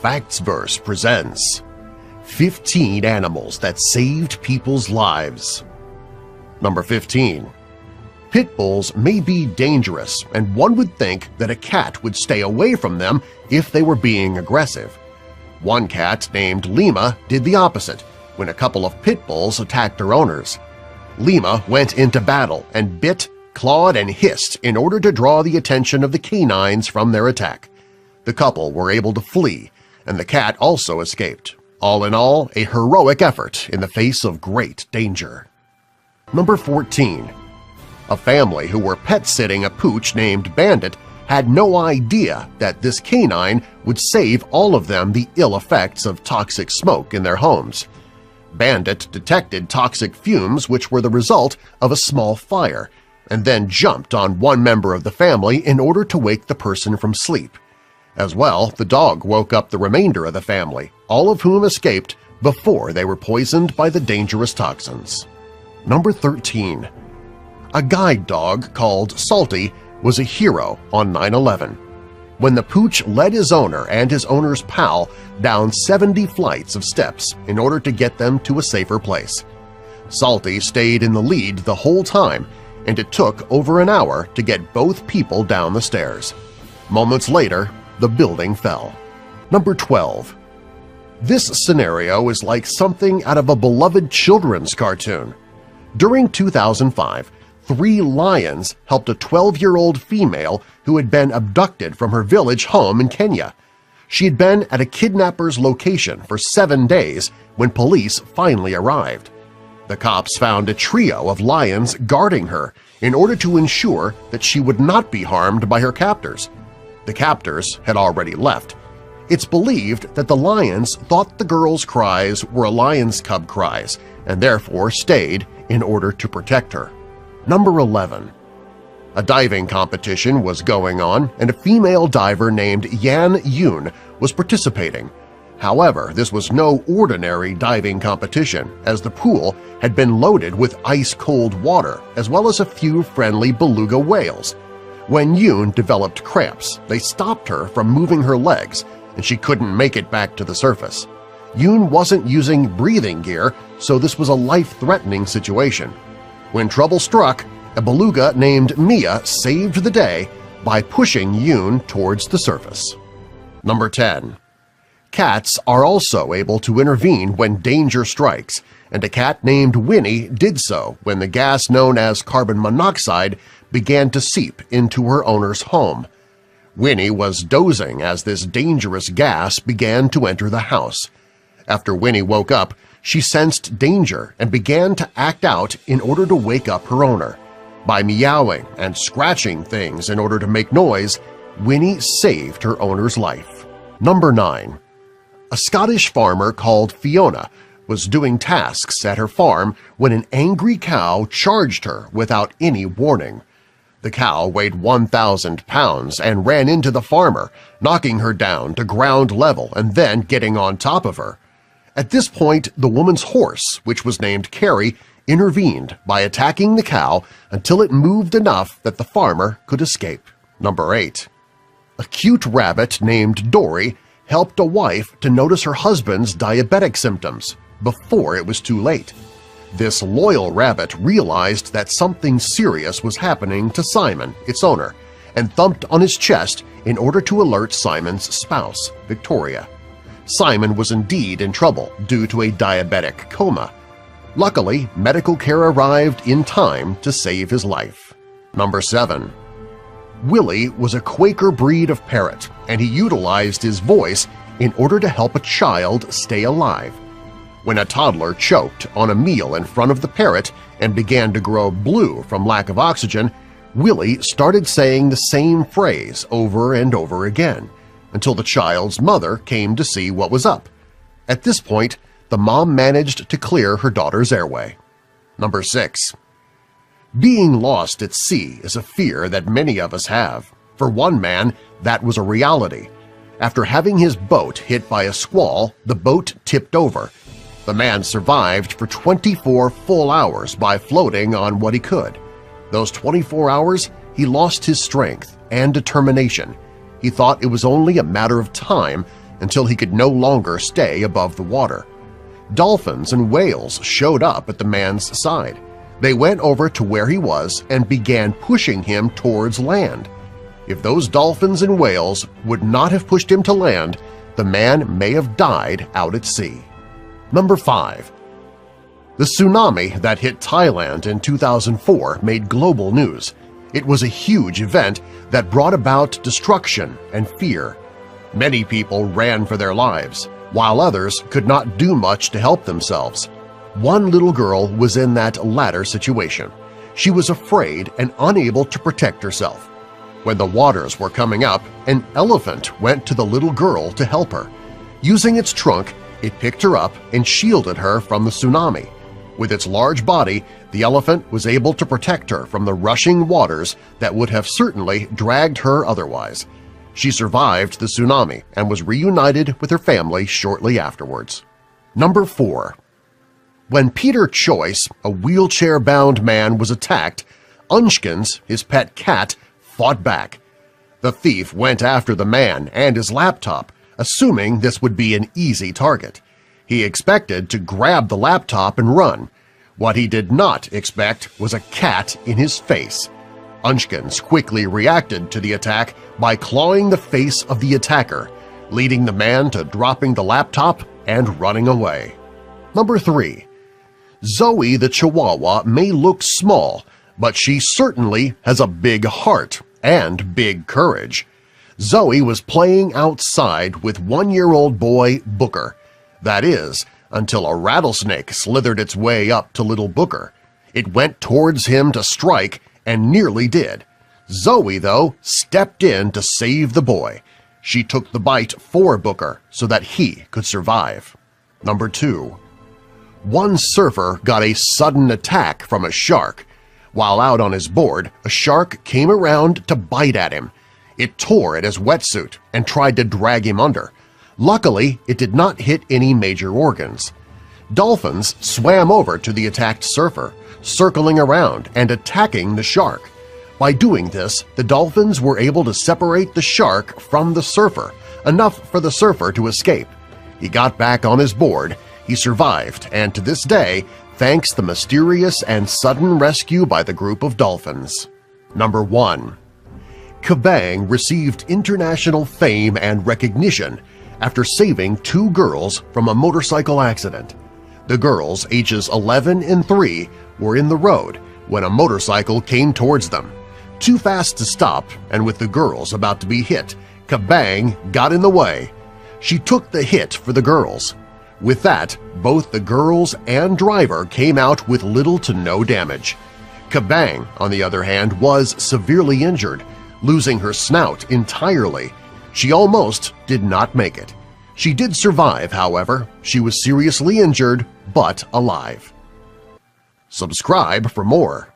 Factsverse presents 15 Animals That Saved People's Lives. Number 15. Pit bulls may be dangerous, and one would think that a cat would stay away from them if they were being aggressive. One cat named Lima did the opposite when a couple of pit bulls attacked her owners. Lima went into battle and bit, clawed, and hissed in order to draw the attention of the canines from their attack. The couple were able to flee, and the cat also escaped. All in all, a heroic effort in the face of great danger. Number 14. A family who were pet-sitting a pooch named Bandit had no idea that this canine would save all of them the ill effects of toxic smoke in their homes. Bandit detected toxic fumes which were the result of a small fire, and then jumped on one member of the family in order to wake the person from sleep. As well, the dog woke up the remainder of the family, all of whom escaped before they were poisoned by the dangerous toxins. Number 13. A guide dog called Salty was a hero on 9/11. When the pooch led his owner and his owner's pal down 70 flights of steps in order to get them to a safer place. Salty stayed in the lead the whole time, and it took over an hour to get both people down the stairs. Moments later, the building fell. Number 12. This scenario is like something out of a beloved children's cartoon. During 2005, 3 lions helped a 12-year-old female who had been abducted from her village home in Kenya. She had been at a kidnapper's location for 7 days when police finally arrived. The cops found a trio of lions guarding her in order to ensure that she would not be harmed by her captors. The captors had already left. It's believed that the lions thought the girl's cries were a lion's cub cries and therefore stayed in order to protect her. Number 11. A diving competition was going on, and a female diver named Yan Yoon was participating. However, this was no ordinary diving competition, as the pool had been loaded with ice-cold water as well as a few friendly beluga whales. When Yoon developed cramps, they stopped her from moving her legs, and she couldn't make it back to the surface. Yoon wasn't using breathing gear, so this was a life-threatening situation. When trouble struck, a beluga named Mia saved the day by pushing Yoon towards the surface. Number 10. Cats are also able to intervene when danger strikes, and a cat named Winnie did so when the gas known as carbon monoxide began to seep into her owner's home. Winnie was dozing as this dangerous gas began to enter the house. After Winnie woke up, she sensed danger and began to act out in order to wake up her owner. By meowing and scratching things in order to make noise, Winnie saved her owner's life. Number 9. A Scottish farmer called Fiona was doing tasks at her farm when an angry cow charged her without any warning. The cow weighed 1,000 pounds and ran into the farmer, knocking her down to ground level and then getting on top of her. At this point, the woman's horse, which was named Carrie, intervened by attacking the cow until it moved enough that the farmer could escape. Number 8. A cute rabbit named Dory helped a wife to notice her husband's diabetic symptoms before it was too late. This loyal rabbit realized that something serious was happening to Simon, its owner, and thumped on his chest in order to alert Simon's spouse, Victoria. Simon was indeed in trouble due to a diabetic coma. Luckily, medical care arrived in time to save his life. Number 7. Willie was a Quaker breed of parrot, and he utilized his voice in order to help a child stay alive. When a toddler choked on a meal in front of the parrot and began to grow blue from lack of oxygen, Willie started saying the same phrase over and over again, until the child's mother came to see what was up. At this point, the mom managed to clear her daughter's airway. Number 6. Being lost at sea is a fear that many of us have. For one man, that was a reality. After having his boat hit by a squall, the boat tipped over. The man survived for 24 full hours by floating on what he could. Those 24 hours, he lost his strength and determination. He thought it was only a matter of time until he could no longer stay above the water. Dolphins and whales showed up at the man's side. They went over to where he was and began pushing him towards land. If those dolphins and whales would not have pushed him to land, the man may have died out at sea. Number 5. The tsunami that hit Thailand in 2004 made global news. It was a huge event that brought about destruction and fear. Many people ran for their lives, while others could not do much to help themselves. One little girl was in that latter situation. She was afraid and unable to protect herself. When the waters were coming up, an elephant went to the little girl to help her. Using its trunk, it picked her up and shielded her from the tsunami. With its large body, the elephant was able to protect her from the rushing waters that would have certainly dragged her otherwise. She survived the tsunami and was reunited with her family shortly afterwards. Number 4. When Peter Choice, a wheelchair-bound man, was attacked, Unskins, his pet cat, fought back. The thief went after the man and his laptop, assuming this would be an easy target. He expected to grab the laptop and run. What he did not expect was a cat in his face. Unskins quickly reacted to the attack by clawing the face of the attacker, leading the man to dropping the laptop and running away. Number 3. Zoe the Chihuahua may look small, but she certainly has a big heart and big courage. Zoe was playing outside with one-year-old boy Booker. That is, until a rattlesnake slithered its way up to little Booker. It went towards him to strike and nearly did. Zoe, though, stepped in to save the boy. She took the bite for Booker so that he could survive. Number 2. One surfer got a sudden attack from a shark. While out on his board, a shark came around to bite at him. It tore at his wetsuit and tried to drag him under. Luckily, it did not hit any major organs. Dolphins swam over to the attacked surfer, circling around and attacking the shark. By doing this, the dolphins were able to separate the shark from the surfer, enough for the surfer to escape. He got back on his board, he survived, and to this day, thanks the mysterious and sudden rescue by the group of dolphins. Number 1. Kabang received international fame and recognition after saving 2 girls from a motorcycle accident. The girls, ages 11 and 3, were in the road when a motorcycle came towards them. Too fast to stop, and with the girls about to be hit, Kabang got in the way. She took the hit for the girls. With that, both the girls and driver came out with little to no damage. Kabang, on the other hand, was severely injured, losing her snout entirely. She almost did not make it. She did survive, however. She was seriously injured, but alive. Subscribe for more.